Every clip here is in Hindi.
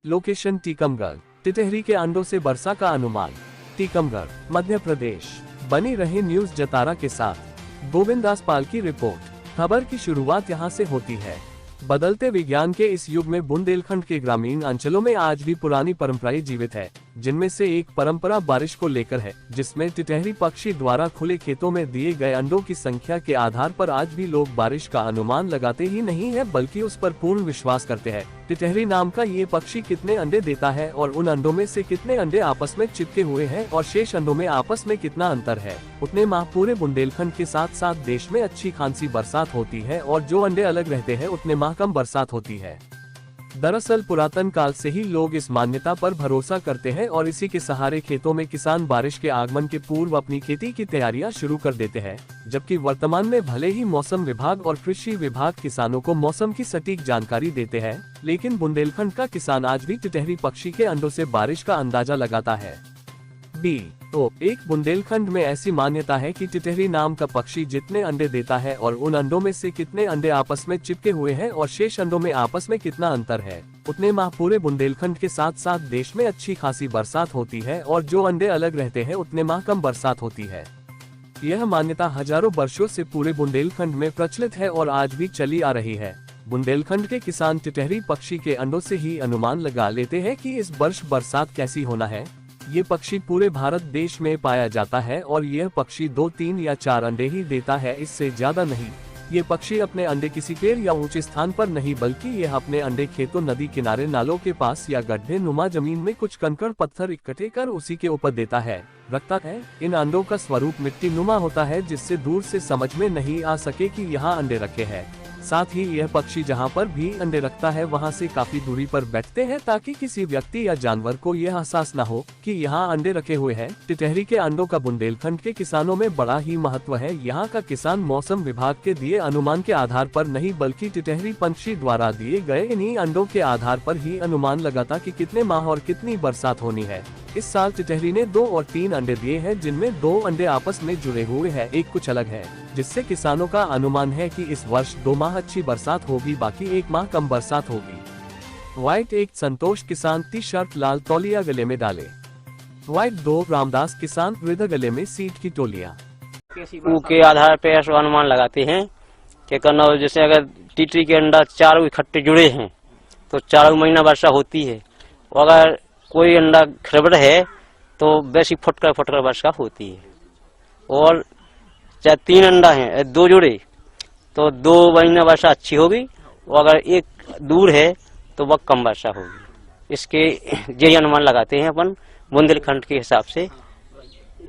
लोकेशन टीकमगढ़। टिटहरी के अंडों से वर्षा का अनुमान। टीकमगढ़, मध्य प्रदेश। बनी रहे न्यूज जतारा के साथ गोविंद दास पाल की रिपोर्ट। खबर की शुरुआत यहां से होती है। बदलते विज्ञान के इस युग में बुंदेलखंड के ग्रामीण अंचलों में आज भी पुरानी परंपराएं जीवित है, जिनमें से एक परंपरा बारिश को लेकर है, जिसमें टिटहरी पक्षी द्वारा खुले खेतों में दिए गए अंडों की संख्या के आधार पर आज भी लोग बारिश का अनुमान लगाते ही नहीं है, बल्कि उस पर पूर्ण विश्वास करते हैं। टिटहरी नाम का ये पक्षी कितने अंडे देता है और उन अंडों में से कितने अंडे आपस में चिपके हुए हैं और शेष अंडों में आपस में कितना अंतर है, उतने माह पूरे बुंदेलखंड के साथ साथ देश में अच्छी खासी बरसात होती है और जो अंडे अलग रहते हैं उतने माह कम बरसात होती है। दरअसल पुरातन काल से ही लोग इस मान्यता पर भरोसा करते हैं और इसी के सहारे खेतों में किसान बारिश के आगमन के पूर्व अपनी खेती की तैयारियां शुरू कर देते हैं, जबकि वर्तमान में भले ही मौसम विभाग और कृषि विभाग किसानों को मौसम की सटीक जानकारी देते हैं, लेकिन बुंदेलखंड का किसान आज भी टिटहरी पक्षी के अंडों से बारिश का अंदाजा लगाता है। एक बुंदेलखंड में ऐसी मान्यता है कि टिटहरी नाम का पक्षी जितने अंडे देता है और उन अंडों में से कितने अंडे आपस में चिपके हुए हैं और शेष अंडों में आपस में कितना अंतर है, उतने माह पूरे बुंदेलखंड के साथ साथ देश में अच्छी खासी बरसात होती है और जो अंडे अलग रहते हैं उतने माह कम बरसात होती है। यह मान्यता हजारों वर्षों से पूरे बुंदेलखंड में प्रचलित है और आज भी चली आ रही है। बुंदेलखंड के किसान टिटहरी पक्षी के अंडों से ही अनुमान लगा लेते हैं कि इस वर्ष बरसात कैसी होना है। ये पक्षी पूरे भारत देश में पाया जाता है और यह पक्षी 2, 3 या 4 अंडे ही देता है, इससे ज्यादा नहीं। ये पक्षी अपने अंडे किसी पेड़ या ऊंचे स्थान पर नहीं, बल्कि यह अपने अंडे खेतों, नदी किनारे, नालों के पास या गड्ढे नुमा जमीन में कुछ कंकड़ पत्थर इकट्ठे कर उसी के ऊपर देता है, रखता है। इन अंडों का स्वरूप मिट्टी नुमा होता है, जिससे दूर से समझ में नहीं आ सके कि यहाँ अंडे रखे हैं। साथ ही यह पक्षी जहाँ पर भी अंडे रखता है वहाँ से काफी दूरी पर बैठते हैं, ताकि किसी व्यक्ति या जानवर को यह एहसास न हो कि यहाँ अंडे रखे हुए हैं। टिटहरी के अंडों का बुंदेलखंड के किसानों में बड़ा ही महत्व है। यहाँ का किसान मौसम विभाग के दिए अनुमान के आधार पर नहीं, बल्कि टिटहरी पक्षी द्वारा दिए गए इन्हीं अंडों के आधार पर ही अनुमान लगाता कि कितने माह और कितनी बरसात होनी है। इस साल टिटहरी ने 2 और 3 अंडे दिए हैं, जिनमें 2 अंडे आपस में जुड़े हुए हैं, एक कुछ अलग है, जिससे किसानों का अनुमान है कि इस वर्ष 2 माह अच्छी बरसात होगी, बाकी 1 माह कम बरसात होगी। व्हाइट 1 संतोष किसान टी-शर्ट लाल तौलिया गले में डाले। व्हाइट 2 रामदास किसान वृद्ध गले में सीट की टोलियां। के आधार पे ऐसा अनुमान लगाते हैं कि करना, जैसे अगर टिटरी के अंडा 4 इकट्ठे जुड़े हैं तो 4 महीना वर्षा होती है, और अगर कोई अंडा खरबड़ है तो वैसी फटकर वर्षा होती है। और चाहे 3 अंडा है 2 जुड़े तो 2 महीना वर्षा अच्छी होगी, और अगर 1 दूर है तो वह कम वर्षा होगी। इसके यही अनुमान लगाते हैं अपन बुंदेलखंड के हिसाब से,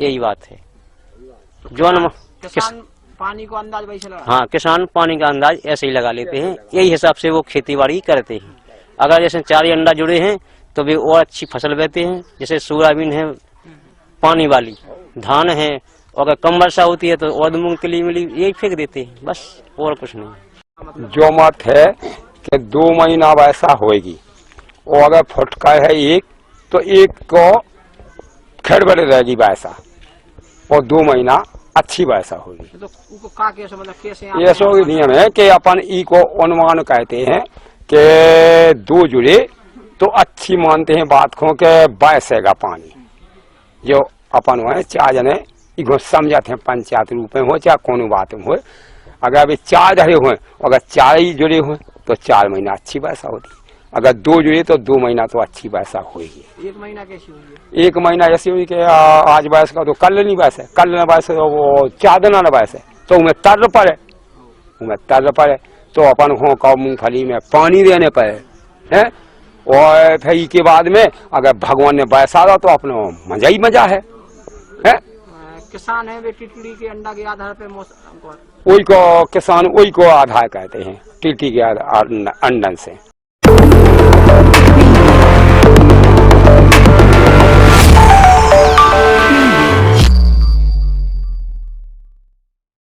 यही बात है जो अनुमान। किसान पानी को अंदाज वैसे लगा, हाँ, किसान पानी का अंदाज ऐसे ही लगा लेते हैं, यही हिसाब से वो खेती बाड़ी करते हैं। अगर जैसे 4 अंडा जुड़े हैं तो वे और अच्छी फसल बोते हैं, जैसे सोयाबीन है पानी वाली, धान है, और अगर कम वर्षा होती है तो और मूंगफली मिली, यही फेंक देते हैं, बस और कुछ नहीं। जो मत है कि 2 महीना वर्षा होगी, और अगर फटका है 1 तो 1 को खड़बड़ रहेगी वर्षा, और 2 महीना अच्छी वर्षा होगी। तो उनको का कैसे, मतलब कैसे ऐसा नियम है कि अपन ई को अनुमान कहते हैं कि 2 जुड़े तो अच्छी मानते हैं बात को के बरसेगा पानी। जो अपन हुए 4 जने इको समझते हैं, पंचायत रूप में हो चाहे कोनो बात में हो, अगर अभी 4 धरे हुए, अगर 4 ही जुड़े हुए तो 4 महीना अच्छी वर्षा होती, अगर 2 जुड़े तो 2 महीना तो अच्छी वर्षा होगी। 1 महीना कैसी हुई है? 1 महीना ऐसी हुई कि आज वर्ष का तो कल नहीं वर्ष है, कल न वर्ष वो 4 दिन न वर्ष है, तो उन्हें तर्र पड़े तो अपन हो का मूंगफली में पानी देने पड़े है। और फिर के बाद में अगर भगवान ने बरसा दो तो अपना मजा ही मजा है। किसान है वे टिटरी के अंडा के आधार पे मौसम, वही को किसान वही को आधार कहते हैं, टिटरी के अंडन से।